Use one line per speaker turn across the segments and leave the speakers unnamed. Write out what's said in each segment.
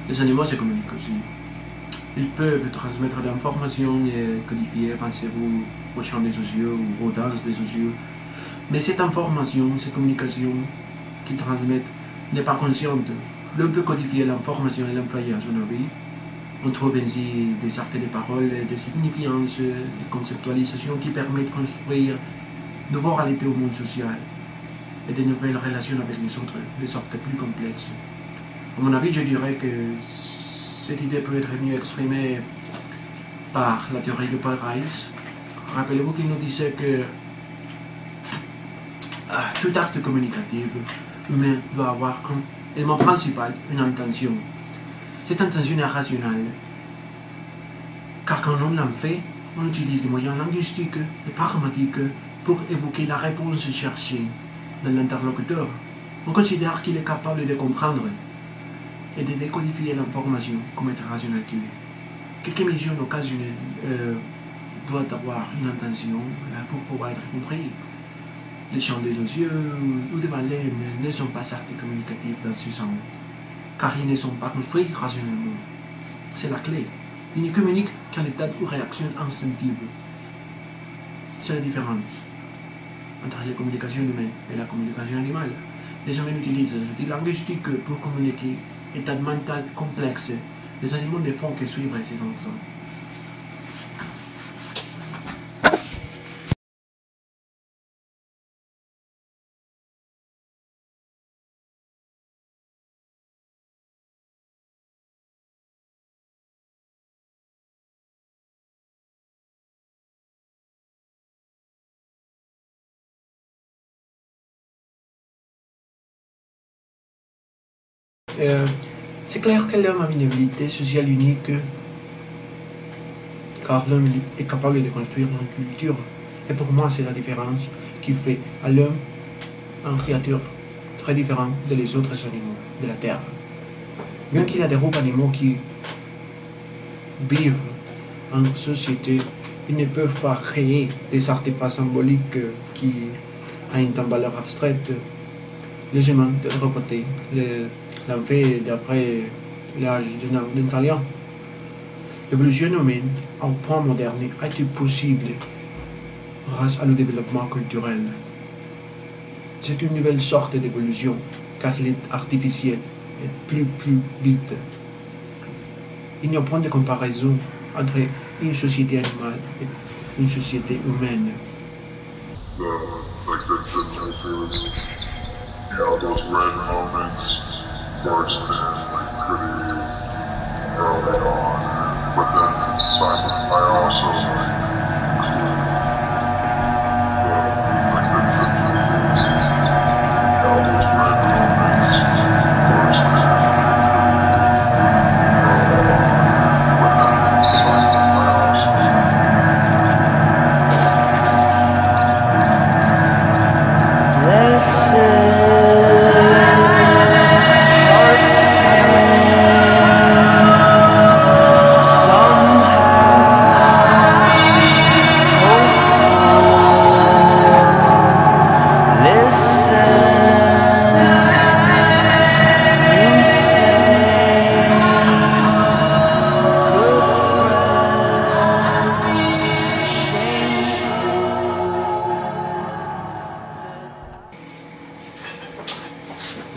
Les animaux se communiquent aussi. Ils peuvent transmettre de l'information et codifier, pensez-vous, au chant des oiseaux ou aux danses des oiseaux. Mais cette information, cette communication qu'ils transmettent n'est pas consciente. L'homme peut codifier l'information et l'employer à son avis. On trouve ainsi des arts de paroles, des signifiances, des conceptualisations qui permettent de construire de nouveaux réalités au monde social et de nouvelles relations avec les autres, des sortes plus complexes. À mon avis, je dirais que cette idée peut être mieux exprimée par la théorie de Paul Rice. Rappelez-vous qu'il nous disait que tout acte communicatif humain doit avoir comme élément principal une intention. Cette intention est rationnelle, car quand on l'en fait, on utilise des moyens linguistiques et pragmatiques pour évoquer la réponse cherchée dans l'interlocuteur. On considère qu'il est capable de comprendre et de décodifier l'information comme être rationnel qu'il est. Quelque mission occasionnelle doit avoir une intention pour pouvoir être compris. Les chants des oiseaux ou des baleines ne sont pas actes communicatifs dans ce sens, car ils ne sont pas construits rationnellement. C'est la clé. Ils ne communiquent qu'en état de réaction instinctive. C'est la différence entre la communication humaine et la communication animale. Les humains utilisent des outils linguistiques pour communiquer, état mental complexe. Les animaux ne font que suivre ces instincts. C'est clair que l'homme a une habilité sociale unique, car l'homme est capable de construire une culture. Et pour moi, c'est la différence qui fait à l'homme un créature très différent des autres animaux de la Terre. Bien qu'il y a des groupes animaux qui vivent en société, ils ne peuvent pas créer des artefacts symboliques qui ont une valeur abstraite. Les humains, de l'autre côté, l'ont fait d'après l'âge d'un talent. L'évolution humaine au point moderne a été possible grâce au développement culturel. C'est une nouvelle sorte d'évolution, car il est artificiel et plus vite. Il n'y a point de comparaison entre une société animale et une société humaine.
Those red moments burst in like pretty early on, but then I also include the figures. Those red moments burst in pretty early on, but then I also
Blessed.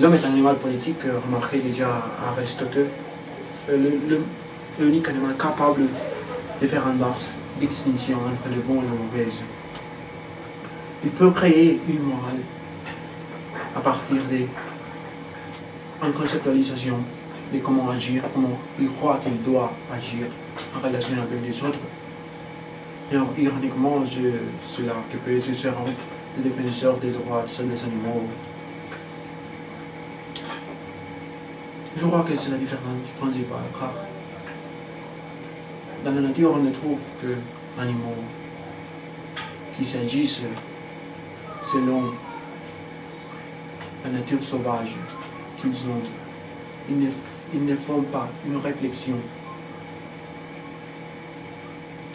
L'homme est un animal politique, remarquez déjà Aristote, l'unique animal capable de faire une distinction entre le bon et le mauvais. Il peut créer une morale à partir d'une conceptualisation de comment agir, comment il croit qu'il doit agir en relation avec les autres. Et ironiquement, c'est cela que fait Cicéron, le défenseur des droits des animaux. Je crois que c'est la différence principale, car dans la nature, on ne trouve que animaux qui s'agissent selon la nature sauvage qu'ils ont. Ils ne font pas une réflexion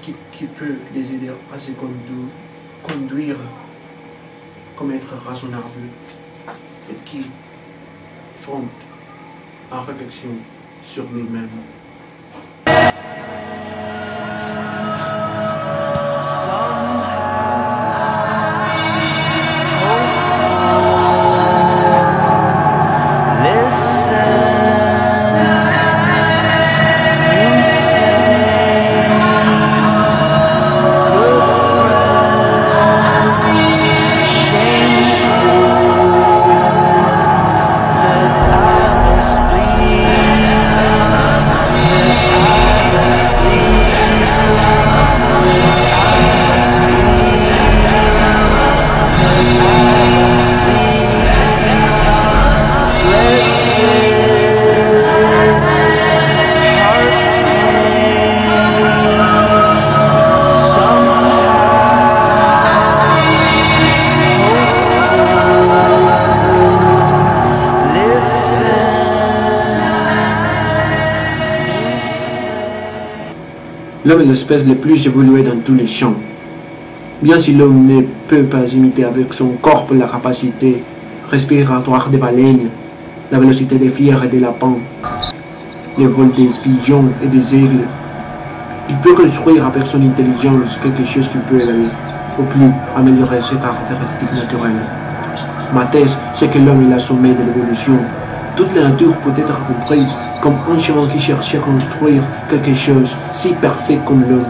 qui peut les aider à se conduire comme être raisonnable et qui font en réflexion sur lui-même. L'homme est l'espèce la plus évoluée dans tous les champs. Bien si l'homme ne peut pas imiter avec son corps la capacité respiratoire des baleines, la vélocité des fiers et des lapins, le vol des pigeons et des aigles, il peut construire avec son intelligence quelque chose qui peut aller au plus améliorer ses caractéristiques naturelles. Ma thèse, c'est que l'homme est le sommet de l'évolution. Toute la nature peut être comprise comme un chemin qui cherche à construire quelque chose si parfait comme l'homme.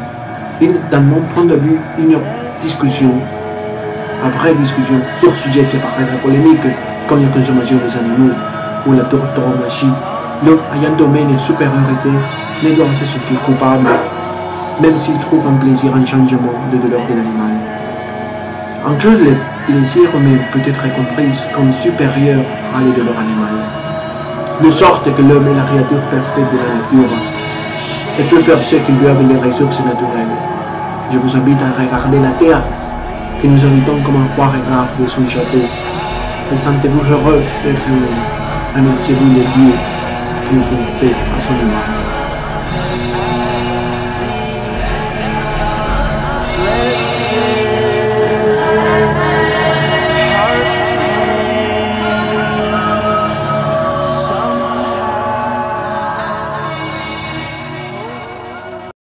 Dans mon point de vue, il y a discussion, après discussion, sur sujet qui paraît polémique, comme la consommation des animaux ou la tauromachie. L'homme ayant un domaine de supériorité ne doit se sentir coupable, même s'il trouve un plaisir en changement de douleur de l'animal. En plus, le plaisir humain peut être compris comme supérieur à la douleur animale. De sorte que l'homme est la créature parfaite de la nature et peut faire ce qu'il veut avec les ressources naturelles. Je vous invite à regarder la terre que nous habitons comme un roi regarde de son château. Et sentez-vous heureux d'être humain. Remerciez-vous les dieux qui nous ont fait à son image.